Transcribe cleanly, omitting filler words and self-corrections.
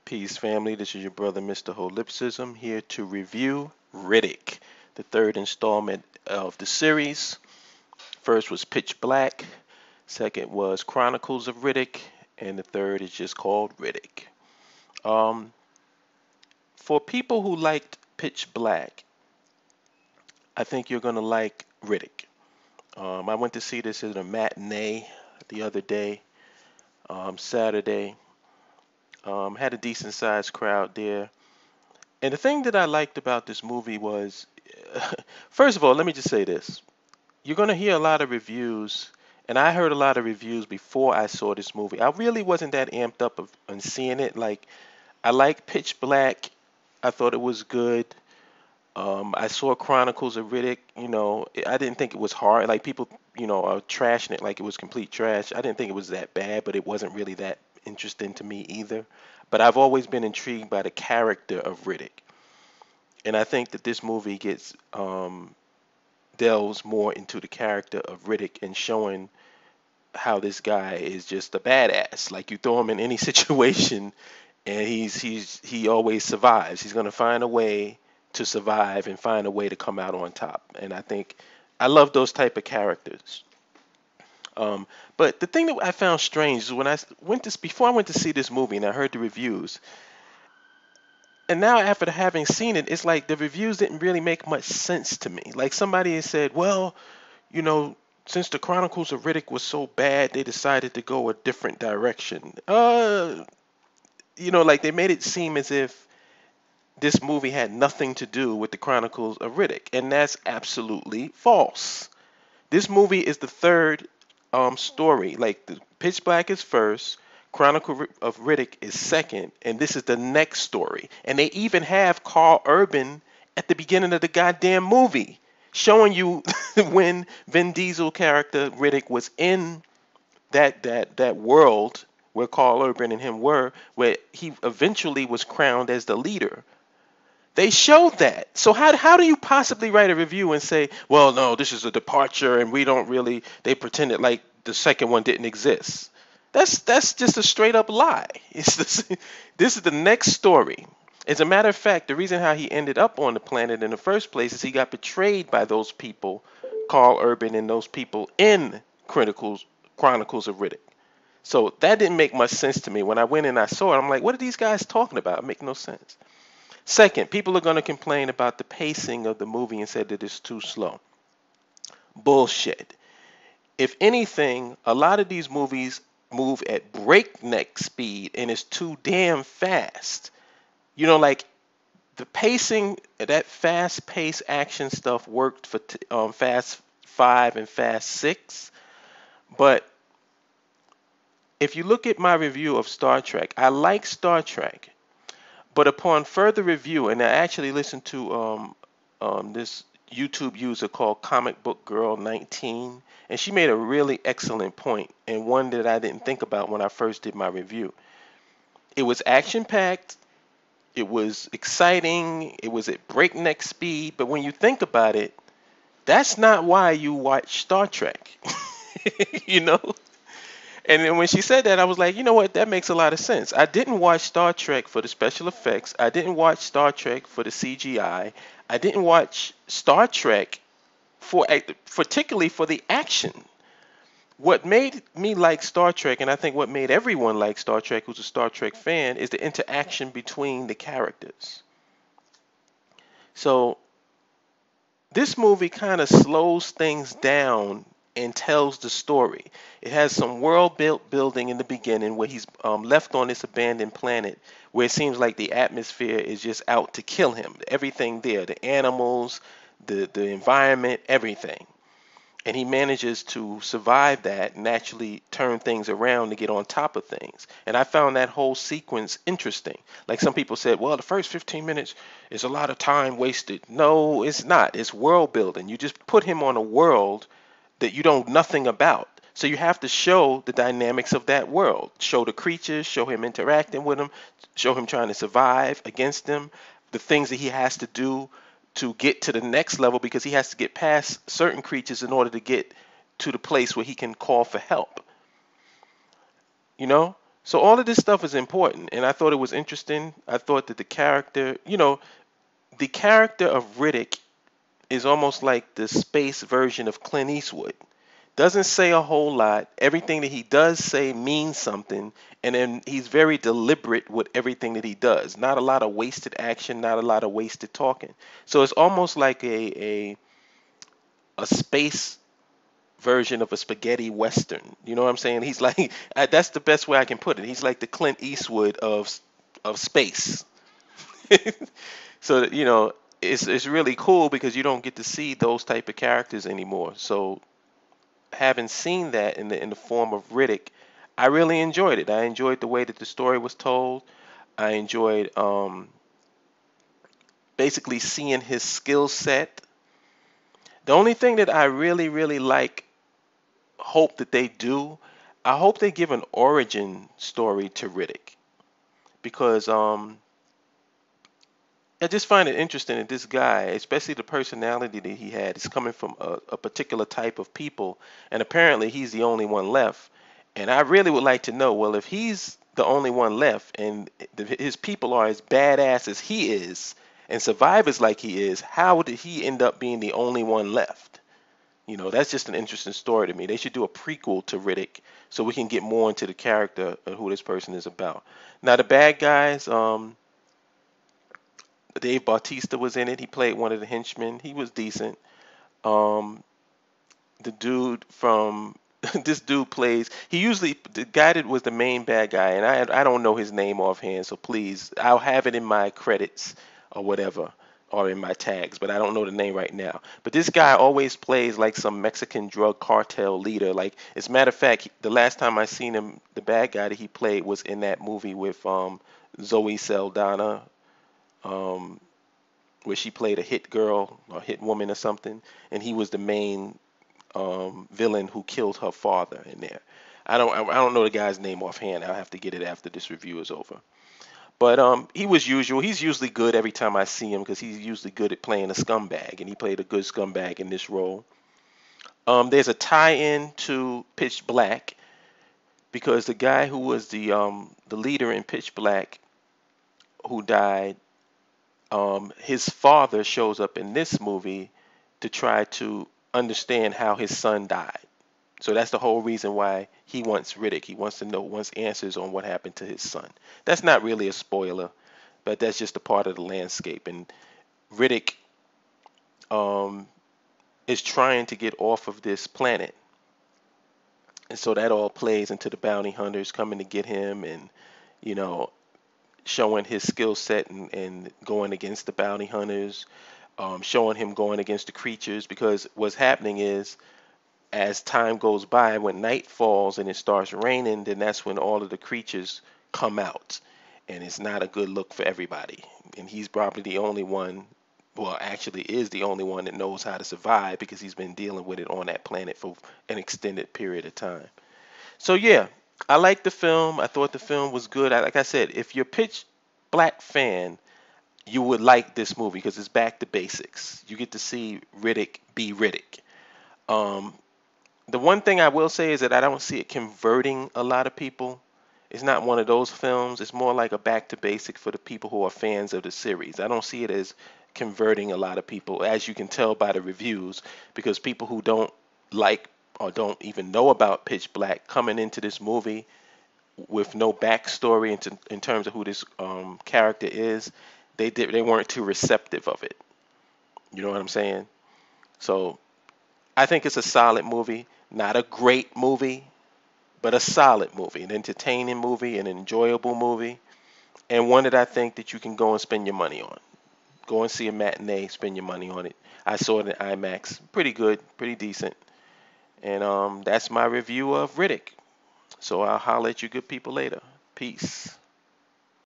Peace, family. This is your brother, Mr. Holipsism, here to review Riddick, the third installment of the series. First was Pitch Black, second was Chronicles of Riddick, and the third is just called Riddick. Um, for people who liked Pitch Black, I think you're going to like Riddick. I went to see this at a matinee the other day, Saturday. Had a decent sized crowd there. And the thing that I liked about this movie was, first of all, let me just say this. You're going to hear a lot of reviews, and I heard a lot of reviews before I saw this movie. I really wasn't that amped up on seeing it. Like, I liked Pitch Black. I thought it was good. I saw Chronicles of Riddick. I didn't think it was hard. Like, people, are trashing it like it was complete trash. I didn't think it was that bad, but it wasn't really that interesting to me either. But I've always been intrigued by the character of Riddick. And I think that this movie delves more into the character of Riddick and showing how this guy is just a badass. Like, you throw him in any situation and he always survives. He's gonna find a way to survive and find a way to come out on top. And I think I love those type of characters. But the thing that I found strange is before I went to see this movie and I heard the reviews, and now after having seen it, it's like the reviews didn't really make much sense to me. Like, somebody had said, well, since the Chronicles of Riddick was so bad, they decided to go a different direction. Like, they made it seem as if this movie had nothing to do with the Chronicles of Riddick, and that's absolutely false. This movie is the third story. Like, the Pitch Black is first, Chronicle of Riddick is second, and this is the next story. And they even have Carl Urban at the beginning of the goddamn movie, showing you when Vin Diesel character Riddick was in that world where Carl Urban and him were, where he eventually was crowned as the leader. They showed that. So how do you possibly write a review and say, well, no, this is a departure and they pretended like the second one didn't exist. That's just a straight up lie. This is the next story. As a matter of fact, the reason how he ended up on the planet in the first place is he got betrayed by those people, Carl Urban and those people in Chronicles of Riddick. So that didn't make much sense to me. When I went and I saw it, I'm like, what are these guys talking about? It makes no sense. Second, people are going to complain about the pacing of the movie and say that it's too slow. Bullshit. If anything, a lot of these movies move at breakneck speed and it's too damn fast. Like, the pacing, that fast-paced action stuff worked for Fast 5 and Fast 6. But if you look at my review of Star Trek, I like Star Trek. But upon further review, and I actually listened to this YouTube user called Comic Book Girl 19, and she made a really excellent point, and one that I didn't think about when I first did my review. It was action-packed, it was exciting, it was at breakneck speed, but when you think about it, that's not why you watch Star Trek. And then when she said that, I was like, you know what? That makes a lot of sense. I didn't watch Star Trek for the special effects. I didn't watch Star Trek for the CGI. I didn't watch Star Trek particularly for the action. What made me like Star Trek, and I think what made everyone like Star Trek who's a Star Trek fan, is the interaction between the characters. So this movie kind of slows things down and tells the story. It has some world building in the beginning where he's left on this abandoned planet where it seems like the atmosphere is just out to kill him. Everything there, the animals, the environment, everything. And he manages to survive that and actually turn things around to get on top of things. And I found that whole sequence interesting. Like, some people said, well, the first 15 minutes is a lot of time wasted. No, it's not. It's world building. You just put him on a world that you know nothing about. So you have to show the dynamics of that world. Show the creatures, show him interacting with them, show him trying to survive against them, the things that he has to do to get to the next level, because he has to get past certain creatures in order to get to the place where he can call for help. So all of this stuff is important, and I thought it was interesting. I thought that the character, the character of Riddick is almost like the space version of Clint Eastwood. Doesn't say a whole lot. Everything that he does say means something, and then he's very deliberate with everything that he does. Not a lot of wasted action, not a lot of wasted talking. So it's almost like a space version of a spaghetti western. You know what I'm saying? He's like that's the best way I can put it. He's like the Clint Eastwood of space. So it's really cool because you don't get to see those type of characters anymore. So having seen that in the form of Riddick, I really enjoyed it. I enjoyed the way that the story was told. I enjoyed basically seeing his skill set. The only thing that I really really hope that they do, I hope they give an origin story to Riddick because I just find it interesting that this guy, especially the personality that he had, is coming from a particular type of people, and apparently he's the only one left. And I really would like to know, well, if he's the only one left and his people are as badass as he is and survivors like he is, how did he end up being the only one left? That's just an interesting story to me. They should do a prequel to Riddick so we can get more into the character of who this person is about. Now, the bad guys, Dave Bautista was in it. He played one of the henchmen. He was decent. Um, the dude from this dude plays. He usually the guy that was the main bad guy, and I don't know his name offhand. So please, I'll have it in my credits or whatever, or in my tags, but I don't know the name right now. But this guy always plays like some Mexican drug cartel leader. Like, as a matter of fact, the last time I seen him, the bad guy that he played was in that movie with Zoe Saldana. Um, where she played a hit girl or hit woman or something, and he was the main villain who killed her father in there. I don't know the guy's name offhand. I'll have to get it after this review is over. But he was usual. He's usually good every time I see him because he's usually good at playing a scumbag, and he played a good scumbag in this role. There's a tie-in to Pitch Black because the guy who was the leader in Pitch Black who died, his father shows up in this movie to try to understand how his son died. So that's the whole reason why he wants Riddick. He wants answers on what happened to his son. That's not really a spoiler, but that's just a part of the landscape. And Riddick um, is trying to get off of this planet. And so that all plays into the bounty hunters coming to get him and, you know, showing his skill set and going against the bounty hunters, showing him going against the creatures. Because what's happening is, as time goes by, when night falls and it starts raining, then that's when all of the creatures come out. And it's not a good look for everybody. And he's probably the only one, well, actually is the only one that knows how to survive because he's been dealing with it on that planet for an extended period of time. So yeah, I liked the film. I thought the film was good. Like I said, if you're a Pitch Black fan, you would like this movie because it's back to basics. You get to see Riddick be Riddick. Um, the one thing I will say is that I don't see it converting a lot of people. It's not one of those films. It's more like a back to basic for the people who are fans of the series. I don't see it as converting a lot of people, as you can tell by the reviews, because people who don't like or don't even know about Pitch Black coming into this movie with no backstory in terms of who this character is, they weren't too receptive of it. You know what I'm saying? So I think it's a solid movie, not a great movie, but a solid movie, an entertaining movie, an enjoyable movie, and one that I think that you can go and spend your money on. Go and see a matinee, spend your money on it. I saw it in IMAX, pretty good, pretty decent, and that's my review of Riddick. So I'll holler at you good people later. Peace.